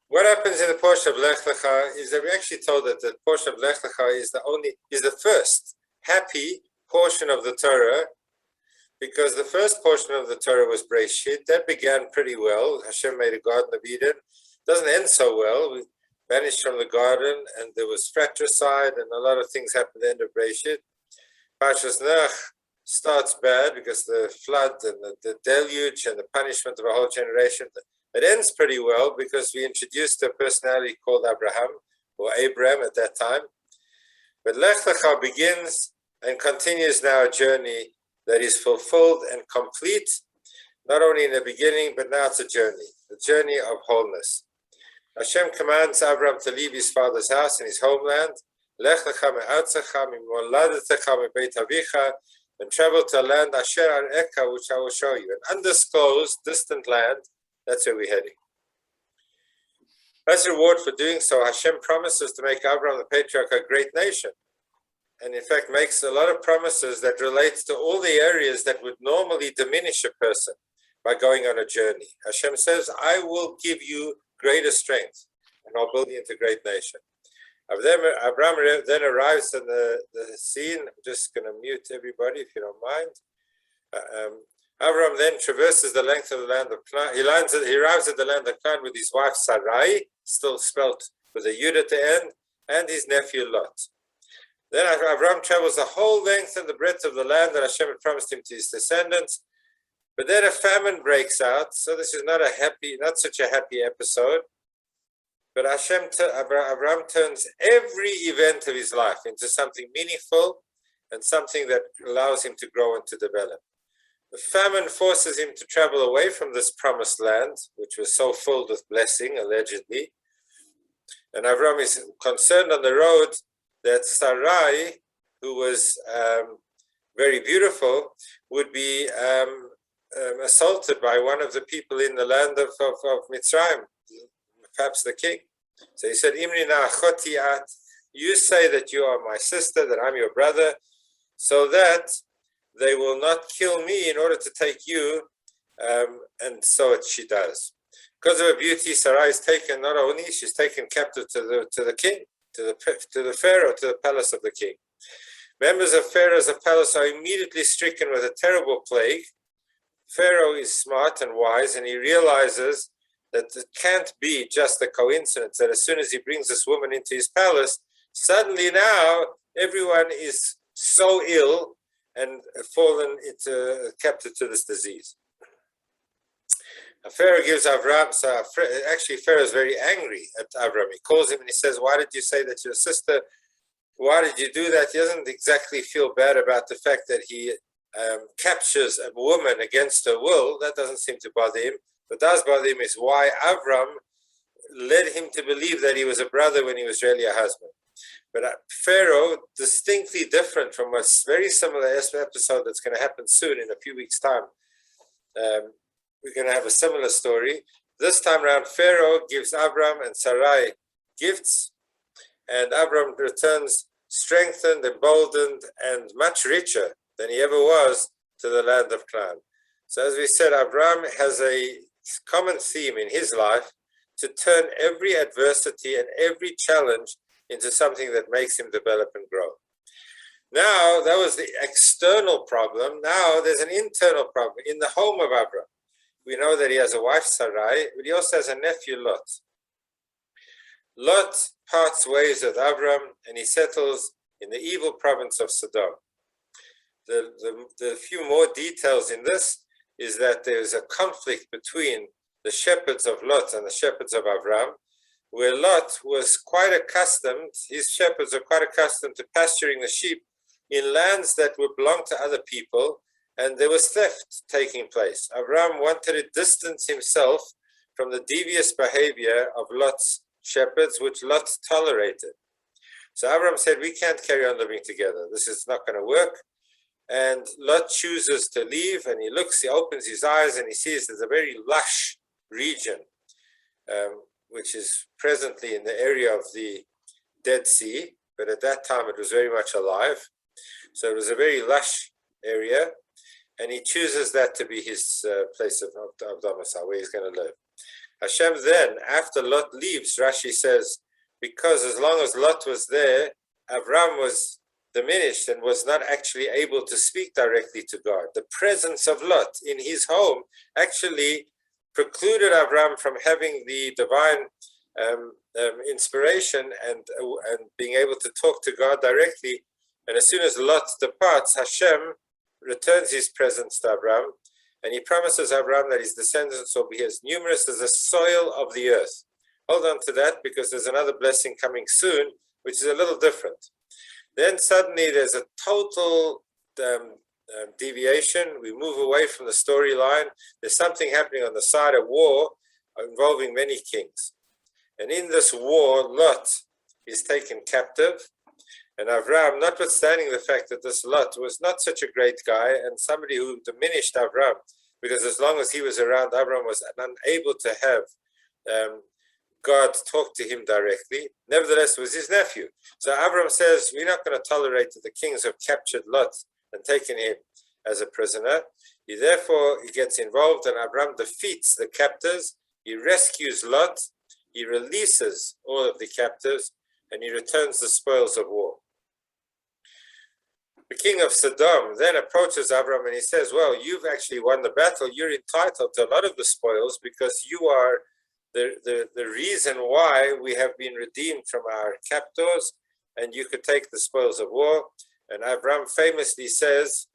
what happens in the portion of Lech Lecha is that we actually told that the portion of Lech Lecha is the first happy portion of the Torah, because the first portion of the Torah was Breshit. That began pretty well. Hashem made a Garden of Eden. Doesn't end so well. We vanished from the garden, and there was fratricide, and a lot of things happened at the end of Breshit. Parshas Lech starts bad because the flood and the deluge and the punishment of a whole generation. It ends pretty well because we introduced a personality called Abraham, or Abram at that time. But Lech Lecha begins and continues now a journey that is fulfilled and complete, not only in the beginning, but now it's a journey of wholeness. Hashem commands Avram to leave his father's house and his homeland, Lech Lecha me'artzecha mimoladetecha mebeit avicha, and travel to a land asher ar'eka, which I will show you, an undisclosed, distant land. That's where we're heading. As a reward for doing so, Hashem promises to make Avram the patriarch a great nation, and in fact makes a lot of promises that relates to all the areas that would normally diminish a person by going on a journey. Hashem says, I will give you greater strength, and I'll build you into a great nation. Avram then arrives in the scene. I'm just going to mute everybody if you don't mind. Avram then traverses the length of the land of Canaan. He arrives at the land of Canaan with his wife Sarai, still spelt with a yud at the end, and his nephew Lot. Then Avram travels the whole length and the breadth of the land that Hashem had promised him to his descendants. But then a famine breaks out, so this is not such a happy episode. But Avram turns every event of his life into something meaningful and something that allows him to grow and to develop. The famine forces him to travel away from this promised land, which was so filled with blessing, allegedly. And Avram is concerned on the road that Sarai, who was very beautiful, would be assaulted by one of the people in the land of Mitzrayim, perhaps the king. So he said, Imri na achoti at, you say that you are my sister, that I'm your brother, so that they will not kill me in order to take you. And so she does. Because of her beauty, Sarai is taken, not only, she's taken captive to the king, to the Pharaoh, to the palace of the king. Members of Pharaoh's palace are immediately stricken with a terrible plague. Pharaoh is smart and wise, and he realizes that it can't be just a coincidence that as soon as he brings this woman into his palace, suddenly now everyone is so ill and fallen into captive to this disease. Pharaoh gives Avram, so actually Pharaoh is very angry at Avram. He calls him and he says, why did you say that your sister, why did you do that? He doesn't exactly feel bad about the fact that he captures a woman against her will. That doesn't seem to bother him. What does bother him is why Avram led him to believe that he was a brother when he was really a husband. But Pharaoh, distinctly different from a very similar episode that's going to happen soon in a few weeks' time. We're going to have a similar story. This time around, Pharaoh gives Avram and Sarai gifts, and Avram returns strengthened, emboldened, and much richer than he ever was to the land of Canaan. So as we said, Avram has a common theme in his life to turn every adversity and every challenge into something that makes him develop and grow. Now, that was the external problem. Now there's an internal problem in the home of Avram. We know that he has a wife, Sarai, but he also has a nephew, Lot. Lot parts ways with Avram, and he settles in the evil province of Sodom. The few more details in this is that there is a conflict between the shepherds of Lot and the shepherds of Avram, where Lot was quite accustomed, his shepherds are quite accustomed to pasturing the sheep in lands that would belong to other people, and there was theft taking place. Avram wanted to distance himself from the devious behavior of Lot's shepherds, which Lot tolerated. So Avram said, we can't carry on living together. This is not going to work. And Lot chooses to leave, and he opens his eyes, and he sees there's a very lush region, which is presently in the area of the Dead Sea, but at that time it was very much alive. So it was a very lush area, and he chooses that to be his place of domicile, where he's going to live. Hashem then, after Lot leaves, Rashi says, because as long as Lot was there, Avram was diminished and was not actually able to speak directly to God. The presence of Lot in his home actually precluded Avram from having the divine inspiration and being able to talk to God directly. And as soon as Lot departs, Hashem returns his presence to Avram, and he promises Avram that his descendants will be as numerous as the soil of the earth. Hold on to that, because there's another blessing coming soon, which is a little different. Then suddenly there's a total deviation. We move away from the storyline. There's something happening on the side of war involving many kings. And in this war, Lot is taken captive. And Avram, notwithstanding the fact that this Lot was not such a great guy and somebody who diminished Avram, because as long as he was around, Avram was unable to have God talk to him directly. Nevertheless, it was his nephew. So Avram says, we're not going to tolerate that the kings have captured Lot and taken him as a prisoner. He gets involved, and Avram defeats the captors. He rescues Lot. He releases all of the captives, and he returns the spoils of war. The king of Sodom then approaches Avram and he says, well, you've actually won the battle. You're entitled to a lot of the spoils because you are the reason why we have been redeemed from our captors, and you could take the spoils of war. And Avram famously says,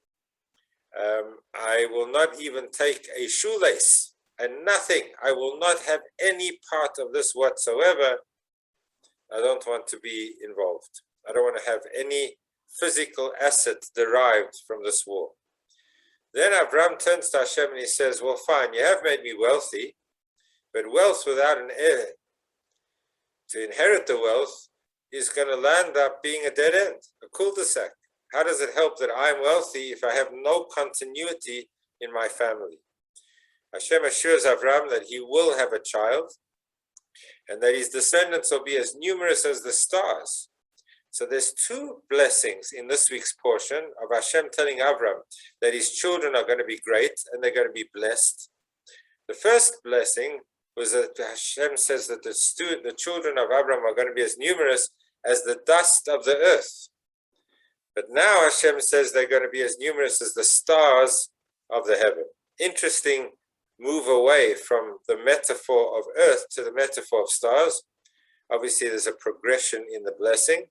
I will not even take a shoelace and nothing. I will not have any part of this whatsoever. I don't want to be involved. I don't want to have any physical asset derived from this war. Then Avram turns to Hashem and he says, well, fine, you have made me wealthy, but wealth without an heir to inherit the wealth is going to land up being a dead end, a cul-de-sac. How does it help that I'm wealthy if I have no continuity in my family? Hashem assures Avram that he will have a child and that his descendants will be as numerous as the stars. So there's two blessings in this week's portion of Hashem telling Avram that his children are going to be great and they're going to be blessed. The first blessing was that Hashem says that the children of Avram are going to be as numerous as the dust of the earth. But now Hashem says they're going to be as numerous as the stars of the heaven. Interesting move away from the metaphor of earth to the metaphor of stars. Obviously, there's a progression in the blessing.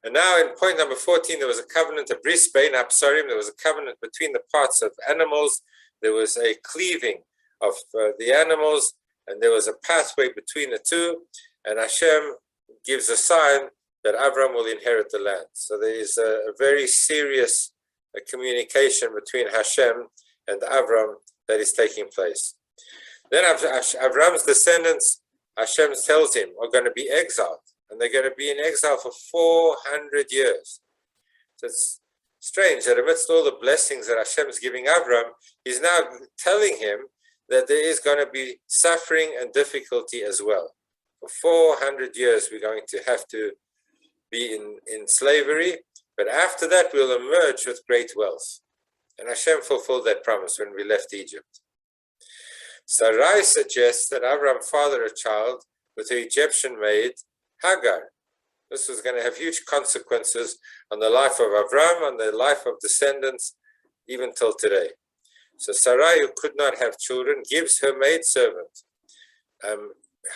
And now in point number 14, there was a covenant of bris bein absarim. There was a covenant between the parts of animals. There was a cleaving of the animals, and there was a pathway between the two. And Hashem gives a sign that Avram will inherit the land. So there is a very serious communication between Hashem and Avram that is taking place. Then Avram's descendants, Hashem tells him, are going to be exiled. And they're going to be in exile for 400 years. So it's strange that amidst all the blessings that Hashem is giving Avram, he's now telling him that there is going to be suffering and difficulty as well. For 400 years, we're going to have to be in slavery, but after that, we'll emerge with great wealth. And Hashem fulfilled that promise when we left Egypt. Sarai suggests that Avram fathered a child with her Egyptian maid, Hagar. This was going to have huge consequences on the life of Avram, on the life of descendants, even till today. So Sarai, who could not have children, gives her maidservant,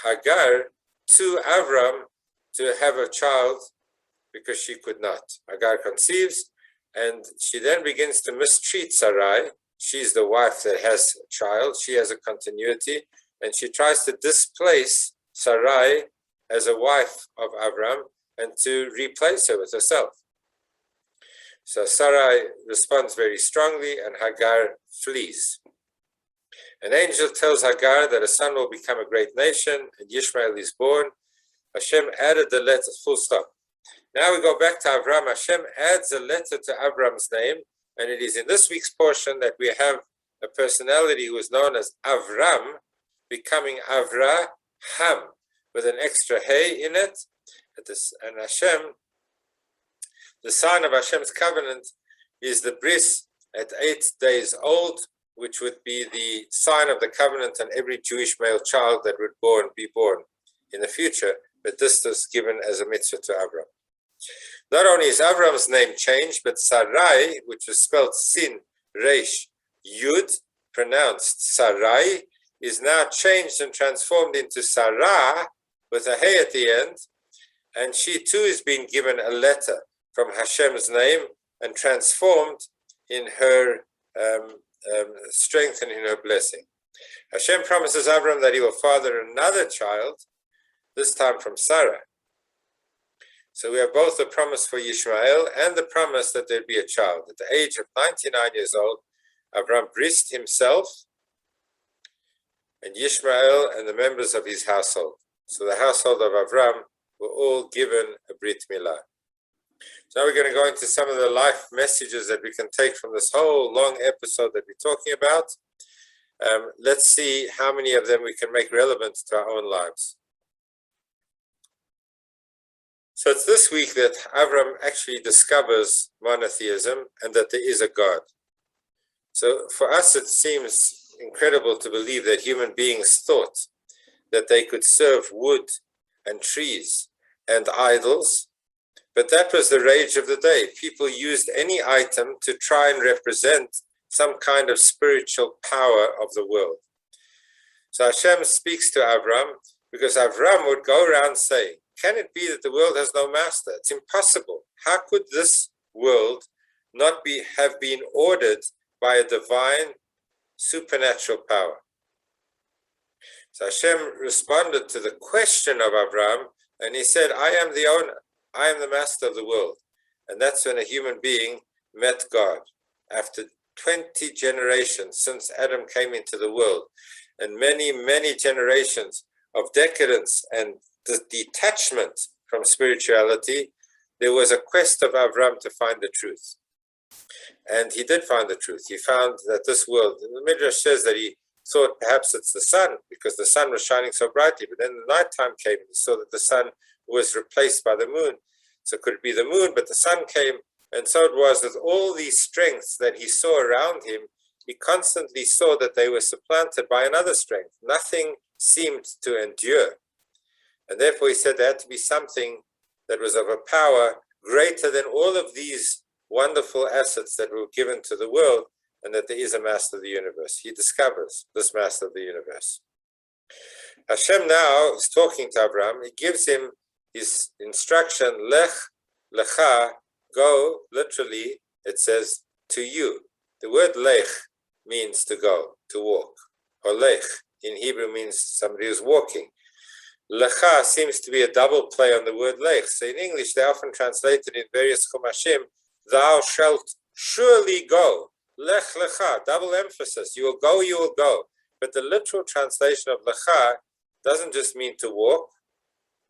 Hagar, to Avram to have a child because she could not. Hagar conceives, and she then begins to mistreat Sarai. She's the wife that has a child. She has a continuity, and she tries to displace Sarai as a wife of Avram and to replace her with herself. So Sarai responds very strongly and Hagar flees. An angel tells Hagar that a son will become a great nation and Ishmael is born. Hashem added the letter, full stop. Now we go back to Avram. Hashem adds a letter to Avram's name, and it is in this week's portion that we have a personality who is known as Avram becoming Avraham, with an extra hey in it. And Hashem, the sign of Hashem's covenant is the bris at 8 days old, which would be the sign of the covenant on every Jewish male child that would be born in the future, but this was given as a mitzvah to Avram. Not only is Avram's name changed, but Sarai, which is spelled Sin, Resh, Yud, pronounced Sarai, is now changed and transformed into Sarah, with a hey at the end, and she too is being given a letter from Hashem's name and transformed in her strength and in her blessing. Hashem promises Avram that he will father another child, this time from Sarah. So we have both the promise for Yishmael and the promise that there'd be a child. At the age of 99 years old, Avram brised himself and Yishmael and the members of his household. So the household of Avram were all given a Brit Milah. So now we're going to go into some of the life messages that we can take from this whole long episode that we're talking about. Let's see how many of them we can make relevant to our own lives. So it's this week that Avram actually discovers monotheism and that there is a God. So for us, it seems incredible to believe that human beings thought that they could serve wood and trees and idols, but that was the rage of the day. People used any item to try and represent some kind of spiritual power of the world. So Hashem speaks to Avram because Avram would go around saying, can it be that the world has no master? It's impossible. How could this world not have been ordered by a divine supernatural power? So Hashem responded to the question of Avram, and he said, I am the owner. I am the master of the world. And that's when a human being met God. After 20 generations since Adam came into the world, and many, many generations of decadence and the detachment from spirituality, there was a quest of Avram to find the truth. And he did find the truth. He found that this world, the Midrash says that he thought perhaps it's the sun, because the sun was shining so brightly, but then the nighttime came and he saw that the sun was replaced by the moon. So could it be the moon? But the sun came, and so it was with all these strengths that he saw around him, he constantly saw that they were supplanted by another strength. Nothing seemed to endure. And therefore he said there had to be something that was of a power greater than all of these wonderful assets that were given to the world, and that there is a master of the universe. He discovers this master of the universe. Hashem now is talking to Avram. He gives him his instruction, Lech, Lecha, go, literally, it says, to you. The word Lech means to go, to walk. Or Lech in Hebrew means somebody who's walking. Lecha seems to be a double play on the word Lech. So in English, they often translate it in various chumashim, thou shalt surely go. Lech Lecha, double emphasis. You will go, you will go. But the literal translation of Lecha doesn't just mean to walk,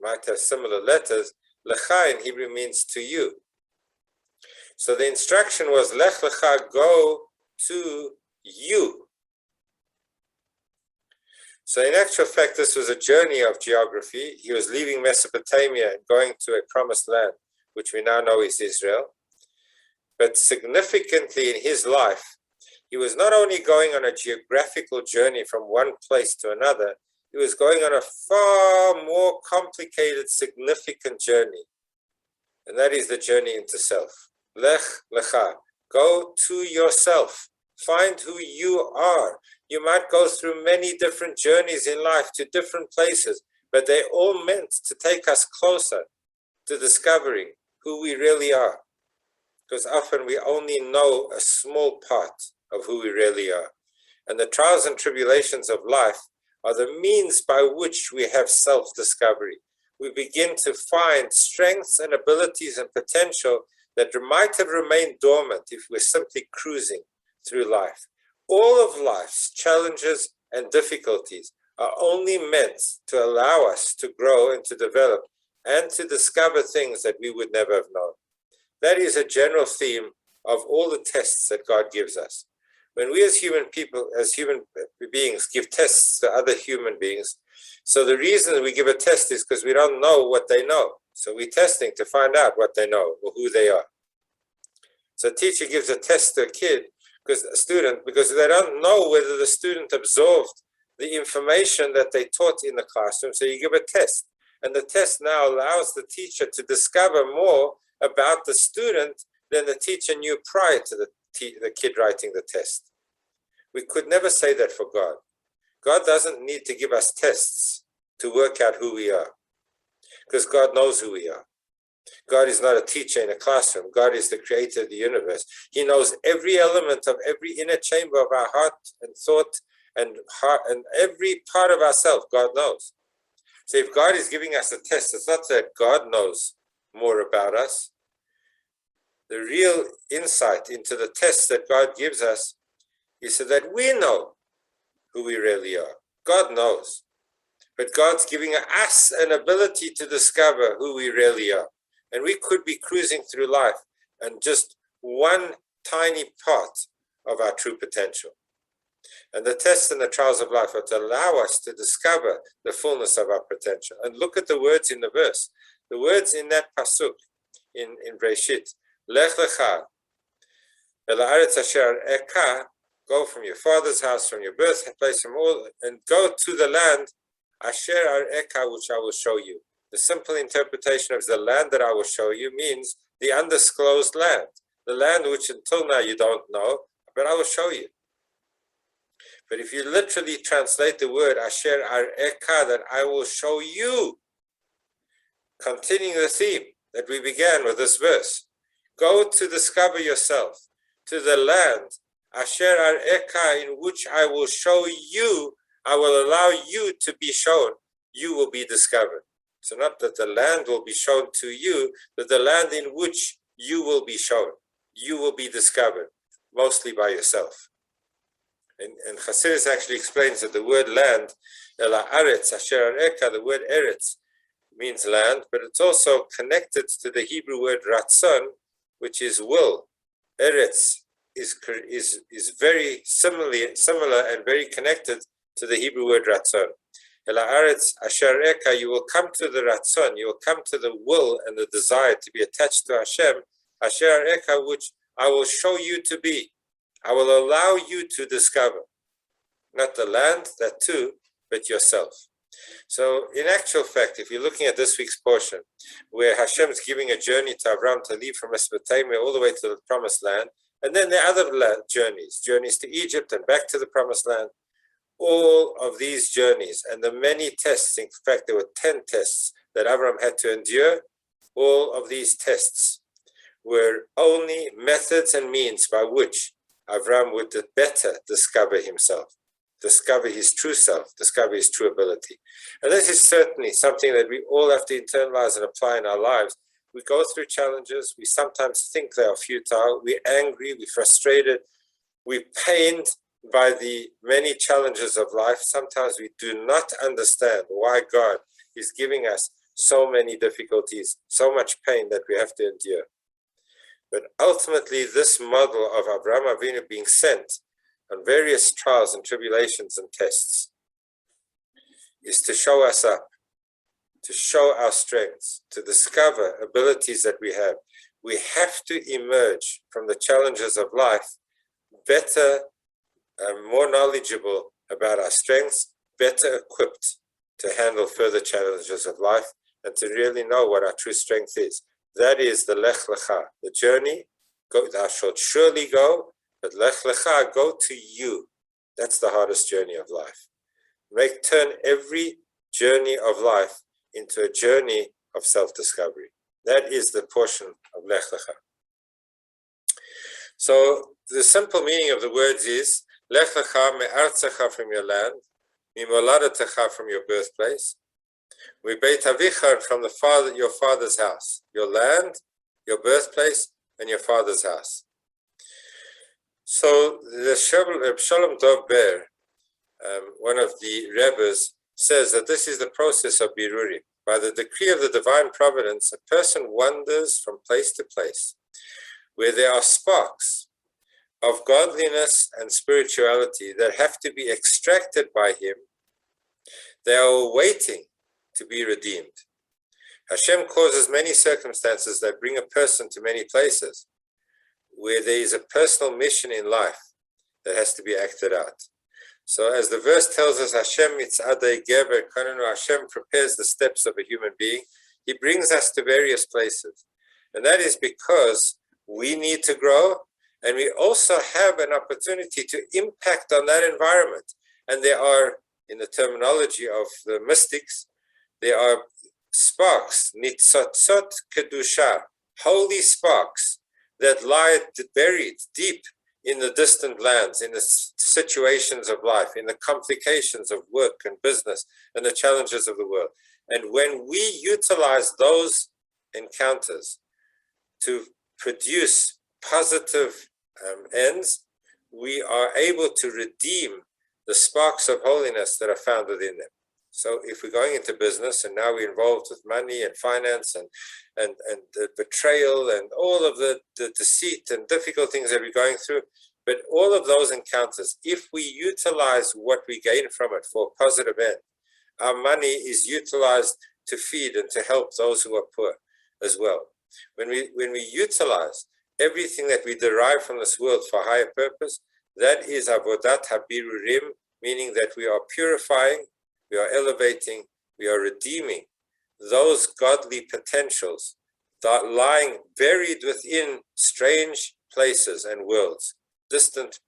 might have similar letters. Lecha in Hebrew means to you. So the instruction was Lech Lecha, go to you. So in actual fact, this was a journey of geography. He was leaving Mesopotamia and going to a promised land, which we now know is Israel. But significantly in his life, he was not only going on a geographical journey from one place to another, he was going on a far more complicated, significant journey. And that is the journey into self. Lech Lecha, go to yourself. Find who you are. You might go through many different journeys in life to different places, but they're all meant to take us closer to discovering who we really are. Because often we only know a small part of who we really are. And the trials and tribulations of life are the means by which we have self-discovery. We begin to find strengths and abilities and potential that might have remained dormant if we're simply cruising through life. All of life's challenges and difficulties are only meant to allow us to grow and to develop and to discover things that we would never have known. That is a general theme of all the tests that God gives us. When we as human people, as human beings, give tests to other human beings, so the reason we give a test is because we don't know what they know. So we're testing to find out what they know or who they are. So a teacher gives a test to a kid because they don't know whether the student absorbed the information that they taught in the classroom. So you give a test, and the test now allows the teacher to discover more about the student than the teacher knew prior to the kid writing the test. We could never say that for God. God doesn't need to give us tests to work out who we are, because God knows who we are. God is not a teacher in a classroom. God is the creator of the universe. He knows every element of every inner chamber of our heart and thought and heart, and every part of ourselves, God knows. So if God is giving us a test, it's not that God knows more about us. The real insight into the test that God gives us is so that we know who we really are. God knows. But God's giving us an ability to discover who we really are. And we could be cruising through life and just one tiny part of our true potential. And the tests and the trials of life are to allow us to discover the fullness of our potential. And look at the words in the verse. The words in that pasuk in Breshit, Lech Lecha, El Haaretz Asher Eka, go from your father's house, from your birthplace, from all, and go to the land, Asher Eka, which I will show you. The simple interpretation of the land that I will show you means the undisclosed land, the land which until now you don't know, but I will show you. But if you literally translate the word Asher Eka, that I will show you, continuing the theme that we began with this verse, go to discover yourself, to the land, Asher Eka, in which I will show you, I will allow you to be shown, you will be discovered. So not that the land will be shown to you, but the land in which you will be shown, you will be discovered, mostly by yourself. And Chassidus actually explains that the word land, El Haaretz Asher Eka, the word Eretz, means land, but it's also connected to the Hebrew word Ratzon, which is will. Eretz is very similar and very connected to the Hebrew word Ratzon. El Haaretz Asher Eka, you will come to the Ratzon, you will come to the will and the desire to be attached to Hashem, Asher Eka, which I will show you to be. I will allow you to discover, not the land, that too, but yourself. So in actual fact, if you're looking at this week's portion, where Hashem is giving a journey to Avram to leave from Mesopotamia all the way to the Promised Land, and then the other journeys to Egypt and back to the Promised Land, all of these journeys and the many tests, in fact, there were 10 tests that Avram had to endure, all of these tests were only methods and means by which Avram would better discover himself, discover his true self, discover his true ability. And this is certainly something that we all have to internalize and apply in our lives. We go through challenges, we sometimes think they are futile, we're angry, we're frustrated, we're pained by the many challenges of life. Sometimes we do not understand why God is giving us so many difficulties, so much pain that we have to endure. But ultimately, this model of Avram Avinu being sent on various trials and tribulations and tests is to show us up, to show our strengths, to discover abilities that we have. We have to emerge from the challenges of life better and more knowledgeable about our strengths, better equipped to handle further challenges of life and to really know what our true strength is. That is the Lech Lecha, the journey. Thou shalt surely go, but Lech Lecha, go to you. That's the hardest journey of life. Turn every journey of life into a journey of self-discovery. That is the portion of Lech Lecha. So the simple meaning of the words is Lech Lecha me'artzecha, from your land, mimoladetecha, from your birthplace, Beit Avicha, from your father's house, your land, your birthplace, and your father's house. So the Shalom Dov Ber, one of the Rebbes, says that this is the process of Birurim. By the decree of the divine providence, a person wanders from place to place where there are sparks of godliness and spirituality that have to be extracted by him. They are waiting to be redeemed. Hashem causes many circumstances that bring a person to many places where there is a personal mission in life that has to be acted out. So as the verse tells us, Hashem mitzadei geber kanenu, Hashem prepares the steps of a human being. He brings us to various places. And that is because we need to grow, and we also have an opportunity to impact on that environment. And there are, in the terminology of the mystics, there are sparks, nitzotzot kedusha, holy sparks that lie buried deep in the distant lands, in the situations of life, in the complications of work and business and the challenges of the world. And when we utilize those encounters to produce positive ends, we are able to redeem the sparks of holiness that are found within them. So if we're going into business and now we're involved with money and finance and the betrayal and all of the deceit and difficult things that we're going through, but all of those encounters, if we utilize what we gain from it for a positive end, our money is utilized to feed and to help those who are poor as well. When we utilize everything that we derive from this world for higher purpose, that is avodat habirurim, meaning that we are purifying, we are elevating, we are redeeming those godly potentials that are lying buried within strange places and worlds, distant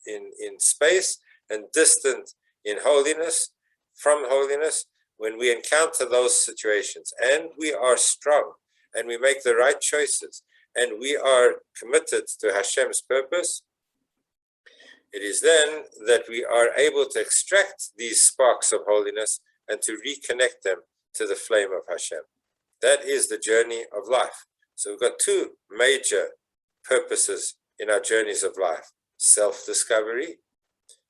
in space and distant in holiness, from holiness. When we encounter those situations and we are strong and we make the right choices and we are committed to Hashem's purpose, it is then that we are able to extract these sparks of holiness and to reconnect them to the flame of Hashem. That is the journey of life. So we've got two major purposes in our journeys of life. Self-discovery.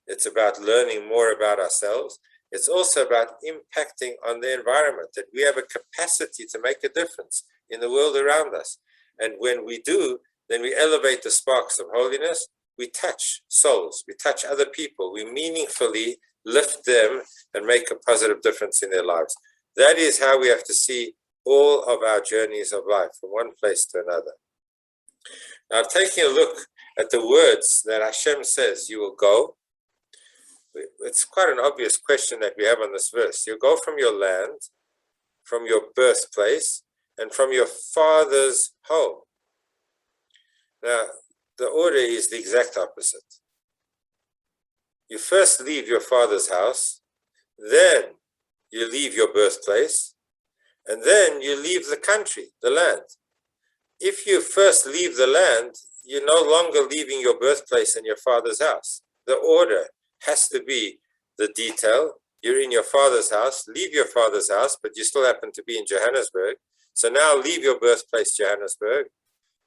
It's about learning more about ourselves. It's also about impacting on the environment, that we have a capacity to make a difference in the world around us. And when we do, then we elevate the sparks of holiness. We touch souls, we touch other people, we meaningfully lift them and make a positive difference in their lives. That is how we have to see all of our journeys of life, from one place to another. Now, taking a look at the words that Hashem says, you will go. It's quite an obvious question that we have on this verse. You go from your land, from your birthplace, and from your father's home. Now, the order is the exact opposite. You first leave your father's house, then you leave your birthplace, and then you leave the country, the land. If you first leave the land, you're no longer leaving your birthplace and your father's house. The order has to be the detail. You're in your father's house, leave your father's house, but you still happen to be in Johannesburg. So now leave your birthplace, Johannesburg.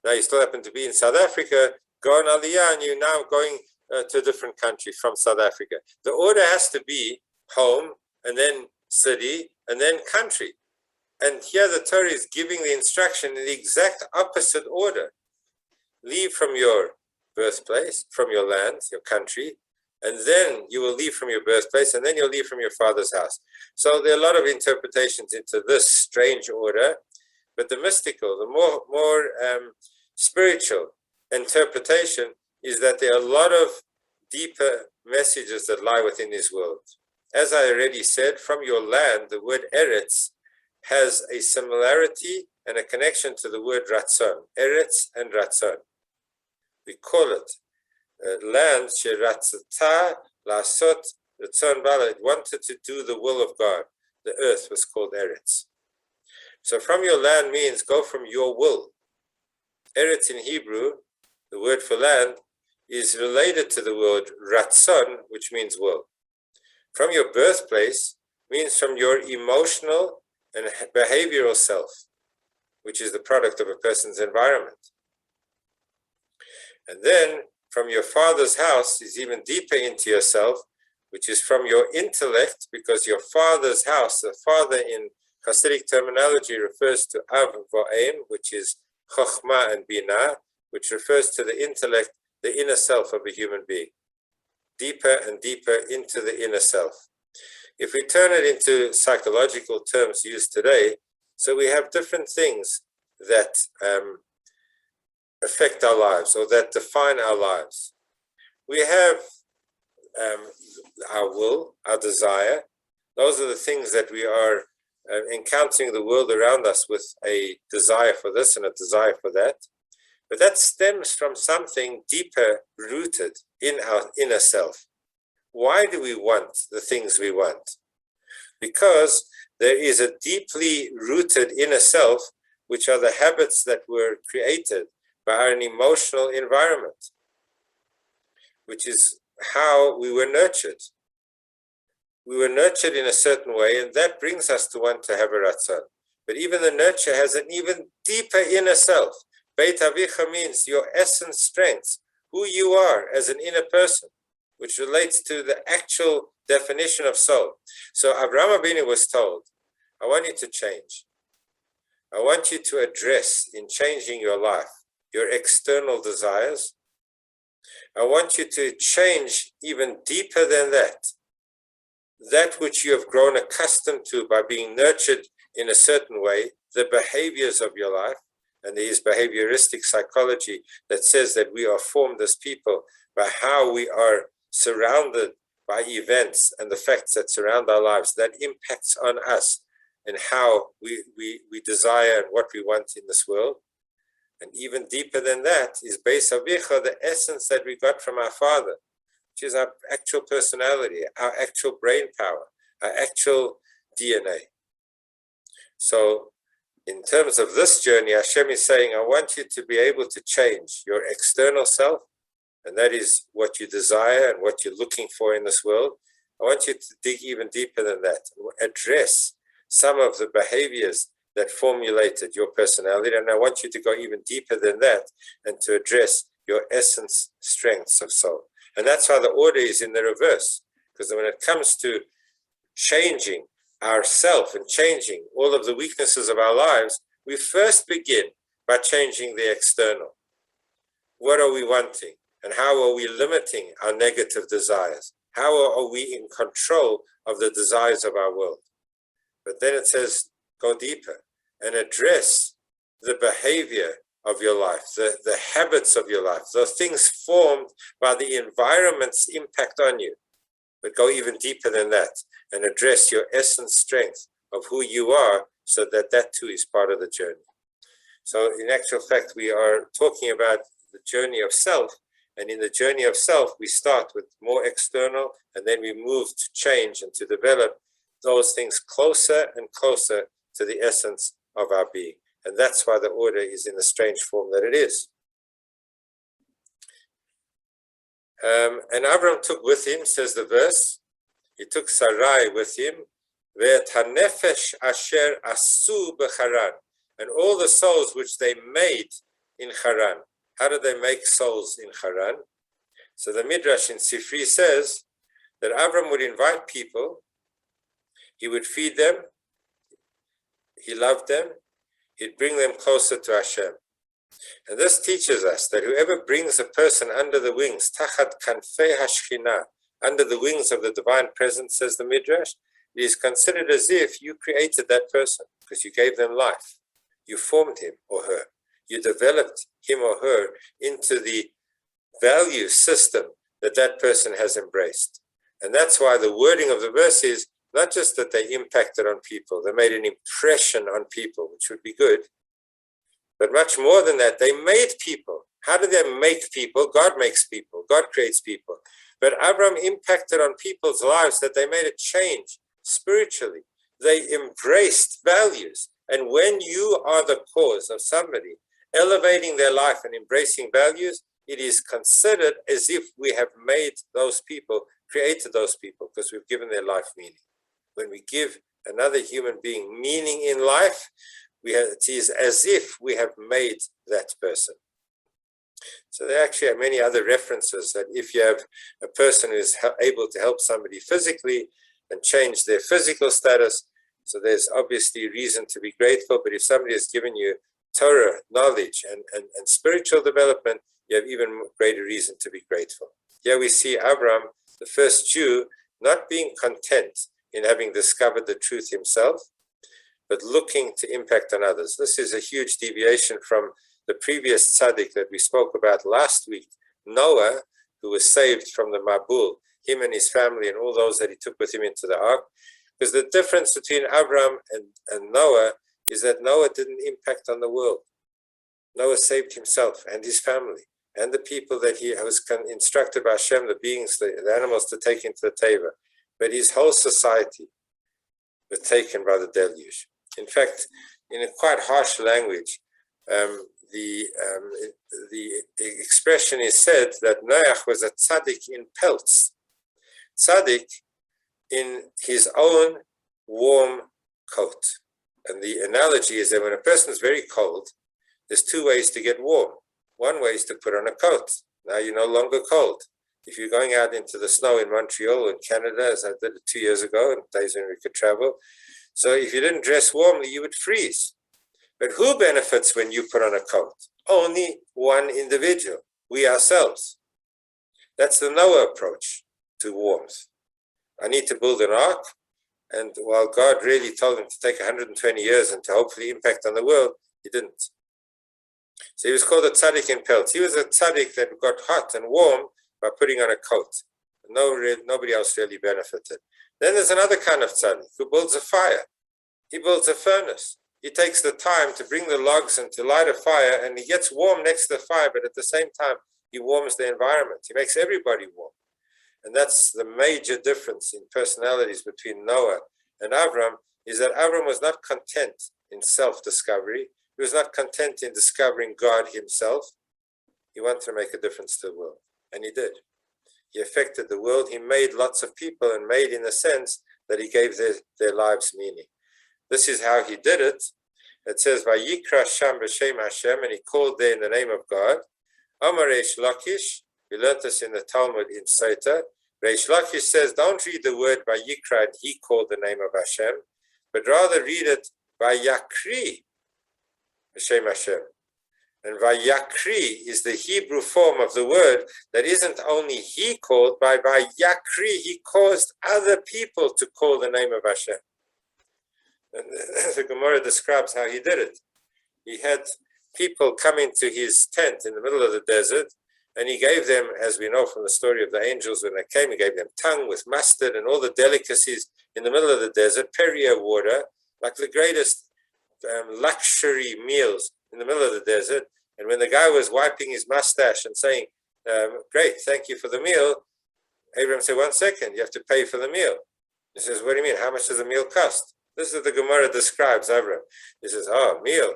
Now you still happen to be in South Africa, go on Aliyah, and you're now going to a different country from South Africa. The order has to be home, and then city, and then country. And here the Torah is giving the instruction in the exact opposite order. Leave from your birthplace, from your land, your country, and then you will leave from your birthplace, and then you'll leave from your father's house. So there are a lot of interpretations into this strange order, but the mystical, the more spiritual interpretation is that there are a lot of deeper messages that lie within this world. As I already said, from your land, the word Eretz has a similarity and a connection to the word Ratzon, Eretz and Ratzon. We call it land, Sheratzata Lasot Ratzon Bala. It wanted to do the will of God. The earth was called Eretz. So from your land means go from your will. Eretz in Hebrew, the word for land, is related to the word Ratzon, which means will. From your birthplace means from your emotional and behavioral self, which is the product of a person's environment. And then from your father's house is even deeper into yourself, which is from your intellect, because your father's house, the father in Hasidic terminology refers to Av Va'em, which is Chochmah and Binah, which refers to the intellect, the inner self of a human being. Deeper and deeper into the inner self. If we turn it into psychological terms used today, so we have different things that affect our lives or that define our lives. we have our will, our desire. Those are the things that we are encountering the world around us with a desire for this and a desire for that. But that stems from something deeper rooted in our inner self. Why do we want the things we want? Because there is a deeply rooted inner self, which are the habits that were created by our emotional environment, which is how we were nurtured. We were nurtured in a certain way, and that brings us to want to have a ratzon. But even the nurture has an even deeper inner self. Beit Avicha means your essence, strengths, who you are as an inner person, which relates to the actual definition of soul. So Avram Avinu was told, I want you to change. I want you to address in changing your life, your external desires. I want you to change even deeper than that which you have grown accustomed to by being nurtured in a certain way, the behaviors of your life. And there is behavioristic psychology that says that we are formed as people by how we are surrounded by events and the facts that surround our lives. That impacts on us and how we desire and what we want in this world. And even deeper than that is Beis Avicha, the essence that we got from our Father, which is our actual personality, our actual brain power, our actual DNA. So in terms of this journey, Hashem is saying, I want you to be able to change your external self, and that is what you desire and what you're looking for in this world. I want you to dig even deeper than that, address some of the behaviors that formulated your personality, and I want you to go even deeper than that and to address your essence, strengths of soul. And that's why the order is in the reverse, because when it comes to changing ourself and changing all of the weaknesses of our lives, we first begin by changing the external. What are we wanting? And how are we limiting our negative desires? How are we in control of the desires of our world? But then it says, go deeper and address the behavior of your life, the habits of your life, the things formed by the environment's impact on you. But go even deeper than that and address your essence, strength of who you are, so that that too is part of the journey. So in actual fact, we are talking about the journey of self. And in the journey of self, we start with more external, and then we move to change and to develop those things closer and closer to the essence of our being. And that's why the order is in the strange form that it is. And Avram took with him, says the verse, he took Sarai with him, ve'et hanefesh asher asu b'Haran, and all the souls which they made in Haran. How did they make souls in Haran? So the Midrash in Sifri says that Avram would invite people, he would feed them, he loved them, he'd bring them closer to Hashem. And this teaches us that whoever brings a person under the wings, tachat kanfei hashchina, under the wings of the divine presence, says the Midrash, it is considered as if you created that person because you gave them life. You formed him or her. You developed him or her into the value system that that person has embraced. And that's why the wording of the verse is not just that they impacted on people, they made an impression on people, which would be good, but much more than that, they made people. How do they make people? God makes people. God creates people. But Avram impacted on people's lives that they made a change spiritually. They embraced values. And when you are the cause of somebody elevating their life and embracing values, it is considered as if we have made those people, created those people, because we've given their life meaning. When we give another human being meaning in life, it is as if we have made that person. So there actually are many other references that if you have a person who is able to help somebody physically and change their physical status, so there's obviously reason to be grateful. But if somebody has given you Torah, knowledge, and spiritual development, you have even greater reason to be grateful. Here we see Avram, the first Jew, not being content in having discovered the truth himself, but looking to impact on others. This is a huge deviation from the previous tzaddik that we spoke about last week, Noah, who was saved from the Mabul, him and his family and all those that he took with him into the ark. Because the difference between Avram and Noah is that Noah didn't impact on the world. Noah saved himself and his family and the people that he was instructed by Hashem, the beings, the animals, to take into the teva. But his whole society was taken by the deluge. In fact, in a quite harsh language, the expression is said that Noah was a tzaddik in pelts. Tzaddik in his own warm coat. And the analogy is that when a person is very cold, there's two ways to get warm. One way is to put on a coat. Now you're no longer cold. If you're going out into the snow in Montreal or in Canada, as I did it 2 years ago, in days when we could travel, so if you didn't dress warmly, you would freeze. But who benefits when you put on a coat? Only one individual, we ourselves. That's the Noah approach to warmth. I need to build an ark, and while God really told him to take 120 years and to hopefully impact on the world, he didn't. So he was called a tzaddik in pelts. He was a tzaddik that got hot and warm by putting on a coat. Nobody else really benefited. Then there's another kind of tzaddik who builds a fire. He builds a furnace. He takes the time to bring the logs and to light a fire, and he gets warm next to the fire, but at the same time, he warms the environment. He makes everybody warm. And that's the major difference in personalities between Noah and Avram, is that Avram was not content in self-discovery. He was not content in discovering God himself. He wanted to make a difference to the world, and he did. He affected the world. He made lots of people, and made in the sense that he gave their lives meaning. This is how he did it. It says, Vayikra Sham B'Shem Hashem, and he called there in the name of God. Amar Reish Lakish, we learned this in the Talmud in Sota. Reish Lakish says, don't read the word Vayikra, and he called the name of Hashem, but rather read it Vayakri B'Shem Hashem. And Vayakri is the Hebrew form of the word that isn't only he called, by Vayakri he caused other people to call the name of Hashem. And the Gemara describes how he did it. He had people come into his tent in the middle of the desert, and he gave them, as we know from the story of the angels when they came, he gave them tongue with mustard and all the delicacies in the middle of the desert, Perrier water, like the greatest luxury meals in the middle of the desert. And when the guy was wiping his mustache and saying, great, thank you for the meal, Avram said, 1 second, you have to pay for the meal. He says, what do you mean? How much does a meal cost? This is what the Gemara describes Avram. He says, a meal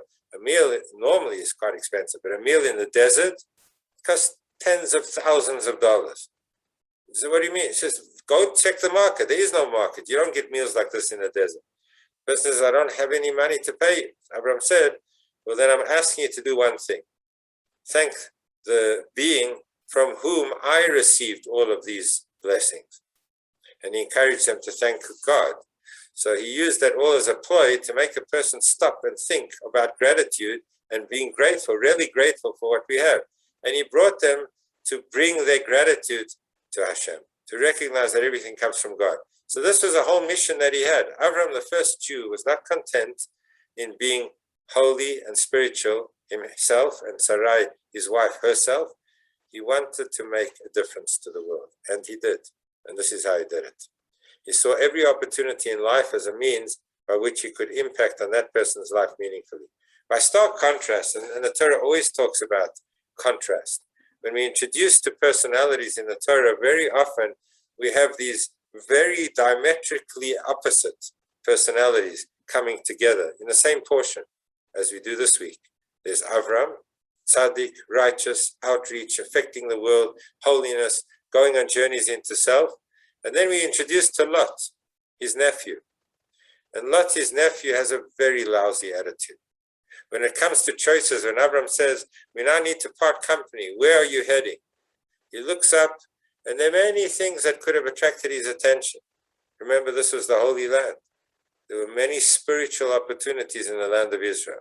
normally is quite expensive, but a meal in the desert costs tens of thousands of dollars. He said, what do you mean? He says, go check the market. There is no market. You don't get meals like this in the desert. The person says, I don't have any money to pay. Avram said, well, then I'm asking you to do one thing. Thank the being from whom I received all of these blessings. And he encouraged them to thank God. So he used that all as a ploy to make a person stop and think about gratitude and being grateful, really grateful for what we have. And he brought them to bring their gratitude to Hashem, to recognize that everything comes from God. So this was a whole mission that he had. Avram, the first Jew, was not content in being holy and spiritual himself, and Sarai, his wife, herself. He wanted to make a difference to the world, and he did. And this is how he did it. He saw every opportunity in life as a means by which he could impact on that person's life meaningfully. By stark contrast, and the Torah always talks about contrast. When we introduce to personalities in the Torah, very often we have these very diametrically opposite personalities coming together in the same portion, as we do this week. There's Avram, tzaddik, righteous, outreach, affecting the world, holiness, going on journeys into self. And then we introduce to Lot, his nephew. And Lot, his nephew, has a very lousy attitude. When it comes to choices, when Avram says, we now need to part company, where are you heading? He looks up, and there are many things that could have attracted his attention. Remember, this was the Holy Land. There were many spiritual opportunities in the land of Israel.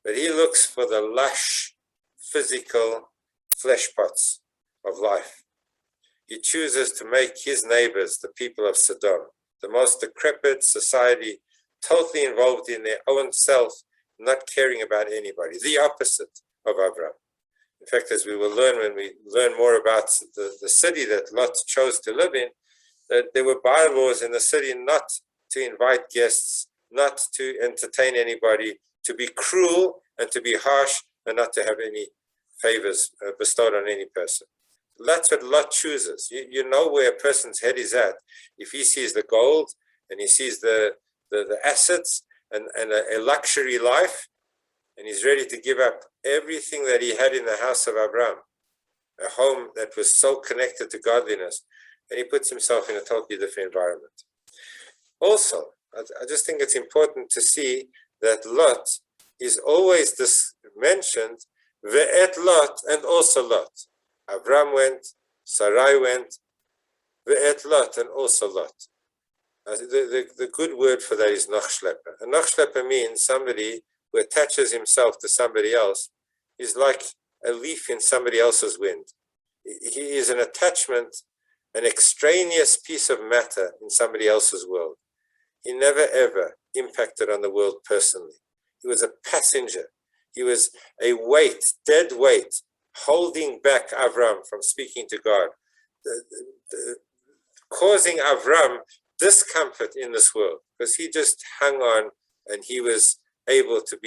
But he looks for the lush, physical flesh pots of life. He chooses to make his neighbors, the people of Sodom, the most decrepit society, totally involved in their own self, not caring about anybody, the opposite of Avram. In In fact, as we will learn when we learn more about the city that Lot chose to live in, that there were bylaws in the city not to invite guests, not to entertain anybody, to be cruel and to be harsh, and not to have any favors bestowed on any person. That's what Lot chooses. You know where a person's head is at. If he sees the gold and he sees the assets and a luxury life, and he's ready to give up everything that he had in the house of Avram, a home that was so connected to godliness, and he puts himself in a totally different environment. Also, I just think it's important to see that Lot is always mentioned, ve'et Lot, and also Lot. Avram went, Sarai went, ve'et Lot, and also Lot. The good word for that is nochschlepper. A nochschlepper means somebody who attaches himself to somebody else is like a leaf in somebody else's wind. He is an attachment, an extraneous piece of matter in somebody else's world. He never ever impacted on the world personally. He was a passenger. He was a weight, dead weight, holding back Avram from speaking to God, causing Avram discomfort in this world, because he just hung on and he was able to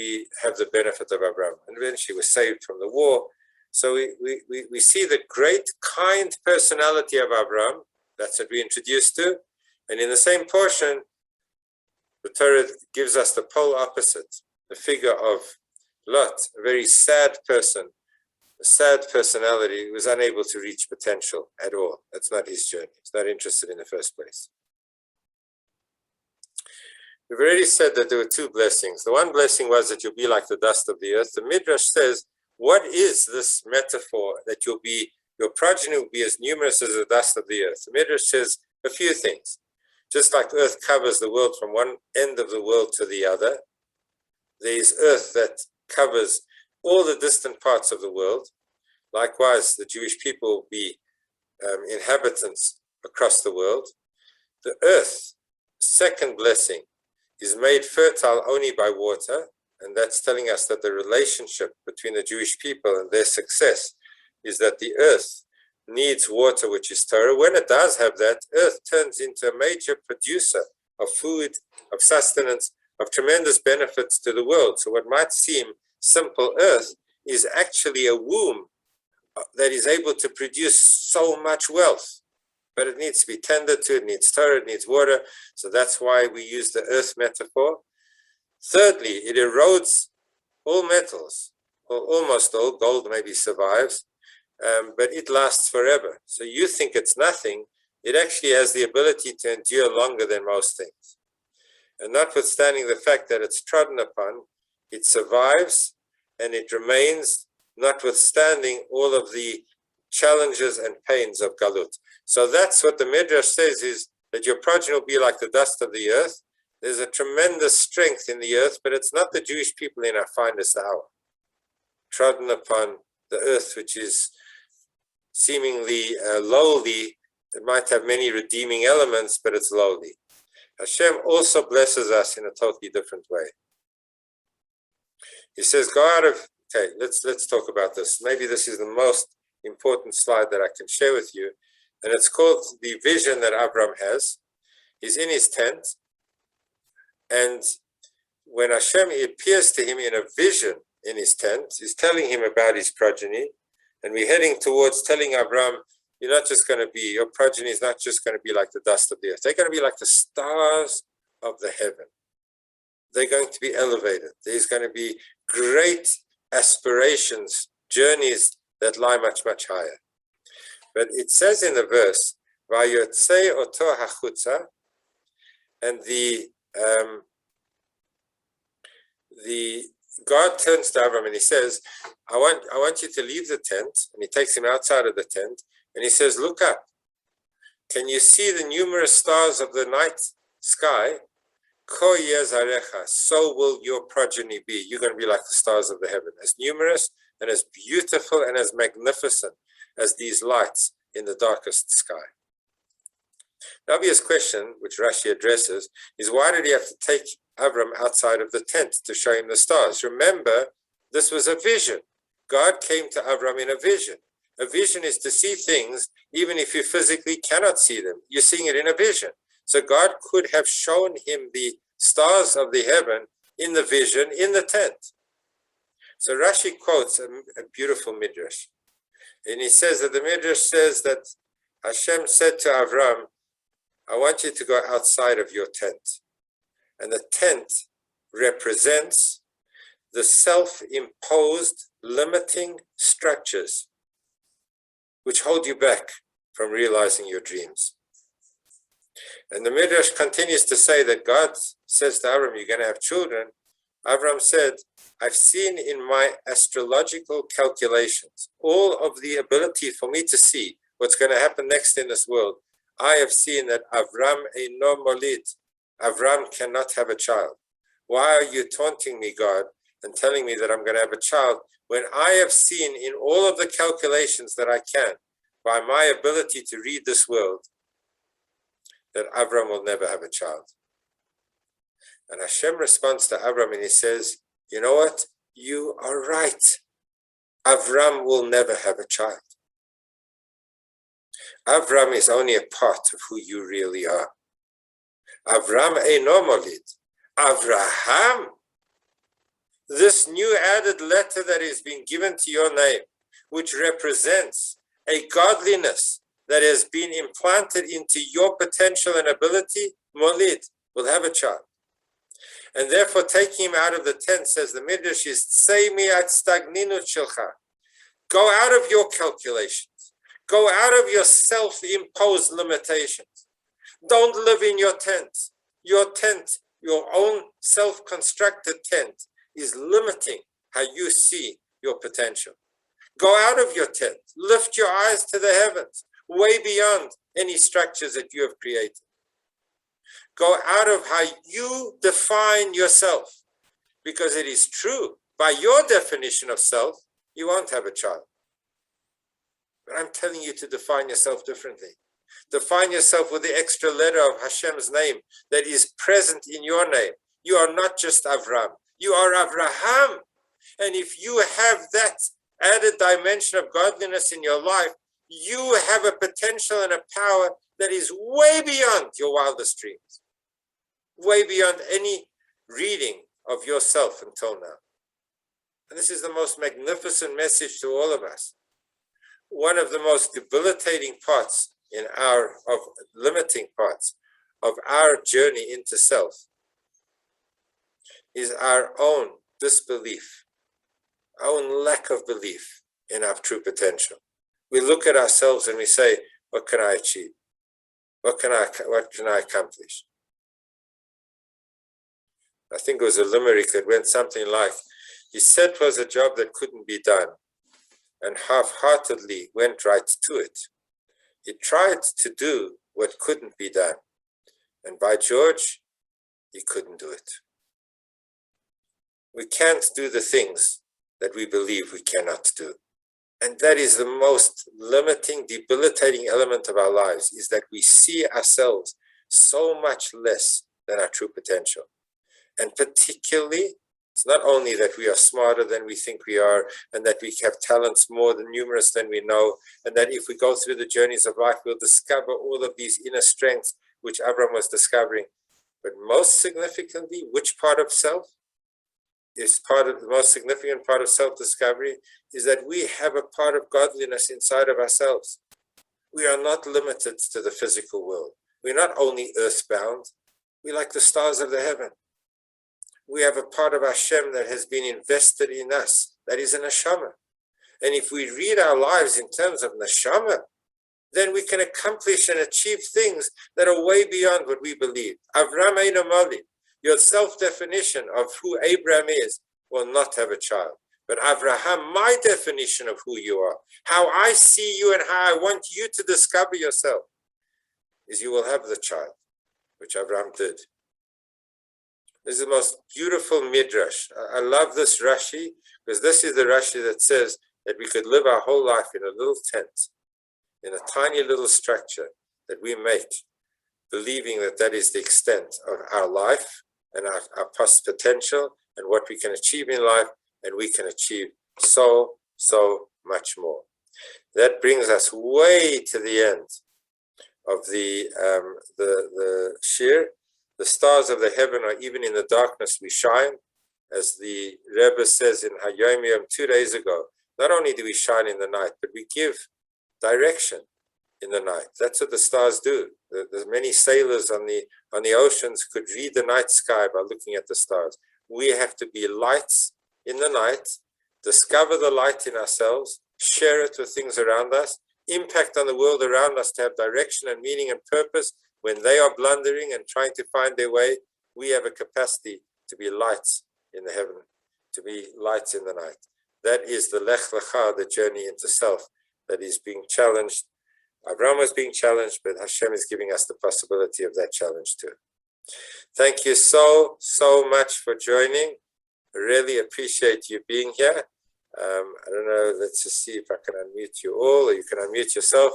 have the benefit of Avram. And eventually was saved from the war. So we see the great, kind personality of Avram. That's what we introduced to. And in the same portion, the Torah gives us the pole opposite, the figure of Lot, a very sad person, a sad personality who was unable to reach potential at all. That's not his journey. He's not interested in the first place. We've already said that there were two blessings. The one blessing was that you'll be like the dust of the earth. The Midrash says, what is this metaphor that your progeny will be as numerous as the dust of the earth? The Midrash says a few things. Just like earth covers the world from one end of the world to the other, there is earth that covers all the distant parts of the world. Likewise, the Jewish people will be inhabitants across the world. The earth, second blessing, is made fertile only by water, and that's telling us that the relationship between the Jewish people and their success is that the earth needs water, which is Torah. When it does have that, earth turns into a major producer of food, of sustenance, of tremendous benefits to the world. So what might seem simple earth is actually a womb that is able to produce so much wealth. But it needs to be tended to, it needs Torah, it needs water. So that's why we use the earth metaphor. Thirdly, it erodes all metals, or almost all. Gold maybe survives, but it lasts forever. So you think it's nothing, it actually has the ability to endure longer than most things. And notwithstanding the fact that it's trodden upon, it survives and it remains, notwithstanding all of the challenges and pains of Galut. So that's what the Midrash says, is that your progeny will be like the dust of the earth. There's a tremendous strength in the earth, but it's not the Jewish people in our finest hour. Trodden upon the earth, which is seemingly lowly. It might have many redeeming elements, but it's lowly. Hashem also blesses us in a totally different way. He says, go out of, okay, let's talk about this. Maybe this is the most important slide that I can share with you. And it's called the vision that Avram has. He's in his tent. And when Hashem appears to him in a vision in his tent, he's telling him about his progeny. And we're heading towards telling Avram, you're not just going to be, your progeny is not just going to be like the dust of the earth. They're going to be like the stars of the heaven. They're going to be elevated. There's going to be great aspirations, journeys that lie much, much higher. But it says in the verse, Vayotzei oto hachutza, and the God turns to Avram and he says, I want you to leave the tent. And he takes him outside of the tent and he says, look up. Can you see the numerous stars of the night sky? Ko yezarecha, so will your progeny be. You're going to be like the stars of the heaven, as numerous and as beautiful and as magnificent as these lights in the darkest sky. The obvious question, which Rashi addresses, is why did he have to take Avram outside of the tent to show him the stars? Remember, this was a vision. God came to Avram in a vision. A vision is to see things even if you physically cannot see them. You're seeing it in a vision. So God could have shown him the stars of the heaven in the vision in the tent. So Rashi quotes a beautiful midrash. And he says that the midrash says that Hashem said to Avram, I want you to go outside of your tent. And the tent represents the self-imposed limiting structures which hold you back from realizing your dreams. And the Midrash continues to say that God says to Avram, you're going to have children. Avram said, I've seen in my astrological calculations all of the ability for me to see what's going to happen next in this world. I have seen that Avram eino molid. Avram cannot have a child. Why are you taunting me, God, and telling me that I'm going to have a child when I have seen in all of the calculations that I can, by my ability to read this world, that Avram will never have a child? And Hashem responds to Avram and he says, you know what? You are right. Avram will never have a child. Avram is only a part of who you really are. Avram eino molid. Avraham, this new added letter that is being given to your name, which represents a godliness that has been implanted into your potential and ability, molid, will have a child. And therefore, taking him out of the tent, says the Midrash, is tzei mi'at stagninut shelcha. Go out of your calculations. Go out of your self-imposed limitations. Don't live in your tent. Your tent, your own self-constructed tent, is limiting how you see your potential. Go out of your tent. Lift your eyes to the heavens, way beyond any structures that you have created. Go out of how you define yourself, because it is true, by your definition of self, you won't have a child. But I'm telling you to define yourself differently. Define yourself with the extra letter of Hashem's name that is present in your name. You are not just Avram, you are Avraham. And if you have that added dimension of godliness in your life, you have a potential and a power that is way beyond your wildest dreams, way beyond any reading of yourself until now. And this is the most magnificent message to all of us. One of the most debilitating parts limiting parts of our journey into self is our own disbelief, our own lack of belief in our true potential. We look at ourselves and we say, what can I achieve? What can I accomplish? I think it was a limerick that went something like, he said 'twas a job that couldn't be done, and half-heartedly went right to it. He tried to do what couldn't be done, and by George, he couldn't do it. We can't do the things that we believe we cannot do. And that is the most limiting, debilitating element of our lives, is that we see ourselves so much less than our true potential. And particularly, it's not only that we are smarter than we think we are, and that we have talents more than numerous than we know, and that if we go through the journeys of life, we'll discover all of these inner strengths which Avram was discovering. But most significantly, which part of self is the most significant part of self-discovery, is that we have a part of godliness inside of ourselves. We are not limited to the physical world. We're not only earthbound, we're like the stars of the heaven. We have a part of Hashem that has been invested in us, that is a neshama. And if we read our lives in terms of neshama, then we can accomplish and achieve things that are way beyond what we believe. Avram eino molid, your self-definition of who Abraham is, will not have a child. But Avraham, my definition of who you are, how I see you and how I want you to discover yourself, is you will have the child, which Avram did. This is the most beautiful midrash. I love this Rashi, because this is the Rashi that says that we could live our whole life in a little tent, in a tiny little structure that we make, believing that that is the extent of our life and our past potential and what we can achieve in life, and we can achieve so so much more. That brings us way to the end of the shir. The stars of the heaven are even in the darkness we shine. As the Rebbe says in Hayom Yom 2 days ago, not only do we shine in the night, but we give direction in the night. That's what the stars do. The many sailors on the oceans could read the night sky by looking at the stars. We have to be lights in the night, discover the light in ourselves, share it with things around us, impact on the world around us to have direction and meaning and purpose. When they are blundering and trying to find their way, we have a capacity to be lights in the heaven, to be lights in the night. That is the Lech, Lecha, the journey into self that is being challenged. Avram was being challenged, but Hashem is giving us the possibility of that challenge too. Thank you so much for joining. I really appreciate you being here. I don't know, let's just see if I can unmute you all, or you can unmute yourself.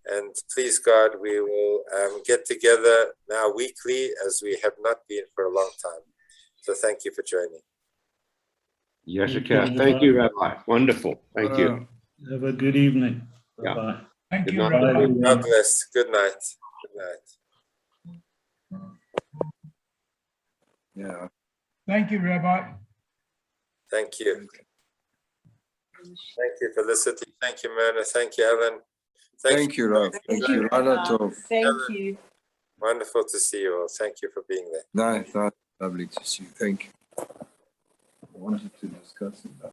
And please God, we will get together now weekly as we have not been for a long time. So thank you for joining. Yeshika, thank you, Rabbi. Wonderful. Thank you. Have a good evening. Yeah. Bye-bye. Thank Good you, night. Rabbi. God bless. Good night. Good night. Yeah. Thank you, Rabbi. Thank you. Thank you, Felicity. Thank you, Myrna. Thank you, Ellen. Thank you, Rav. Thank you, Tov. Thank you. Wonderful to see you all. Thank you for being there. Nice, lovely to see you. Thank you. I wanted to discuss it.